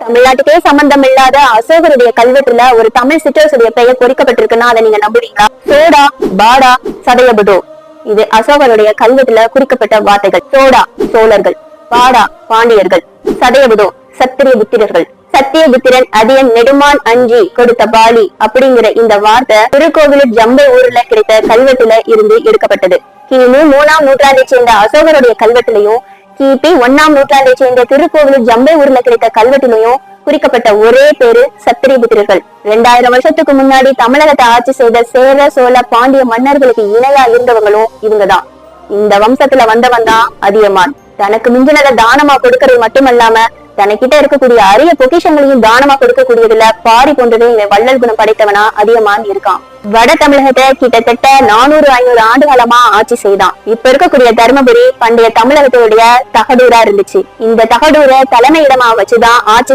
தமிழ்நாட்டுக்கே சம்பந்தம் இல்லாத அசோகருடைய கல்வெட்டுல ஒரு தமிழ் சிற்றரசுடைய பெயர் பொறிக்கப்பட்டிருக்குன்னா அதை நீங்க நம்புறீங்களா? சோடா, பாடா, சதயபுதோ இது அசோகருடைய கல்வெட்டுல குறிக்கப்பட்ட வார்த்தைகள். சோடா சோழர்கள், பாடா பாண்டியர்கள், சதயபுதோ சத்திரிய புத்திரர்கள். சத்தியபுத்திரன் அதியன் நெடுமான் அஞ்சி கொடுத்த பாலி அப்படிங்கிற இந்த வார்த்தை திருக்கோவிலூர் ஜம்பை ஊர்ல கிடைத்த கல்வெட்டுல இருந்து எடுக்கப்பட்டது. கிமு 3ஆம் நூற்றாண்டை சேர்ந்த அசோகருடைய கல்வெட்டுலையும் கிபி 1ஆம் நூற்றாண்டை சேர்ந்த திருக்கோவிலூர் ஜம்பை ஊர்ல கிடைத்த கல்வெட்டிலையும் குறிக்கப்பட்ட ஒரே பேரு சத்திரியபுத்திரர்கள். 2000 வருஷத்துக்கு முன்னாடி தமிழகத்தை ஆட்சி செய்த சேர சோழ பாண்டிய மன்னர்களுக்கு இணையா இருந்தவங்களும் இவங்கதான். இந்த வம்சத்துல வந்தவன் தான் அதியமான். தனக்கு மிஞ்சினதை தானமா கொடுக்கறது மட்டுமல்லாம தனக்கிட்ட இருக்கக்கூடிய அரிய பொக்கிஷங்களையும் தானமா கொடுக்கக்கூடியதுல பாரி போன்றதே வள்ளல் குணம் படைத்தவனா அதியமான் இருக்கான். வட தமிழகத்தை கிட்டத்தட்ட 400-500 ஆண்டு காலமா ஆட்சி செய்தான். இப்ப இருக்கக்கூடிய தர்மபுரி பண்டைய தமிழகத்தினுடைய தகடூரா இருந்துச்சு. இந்த தகடூரை தலைமையிடமா வச்சுதான் ஆட்சி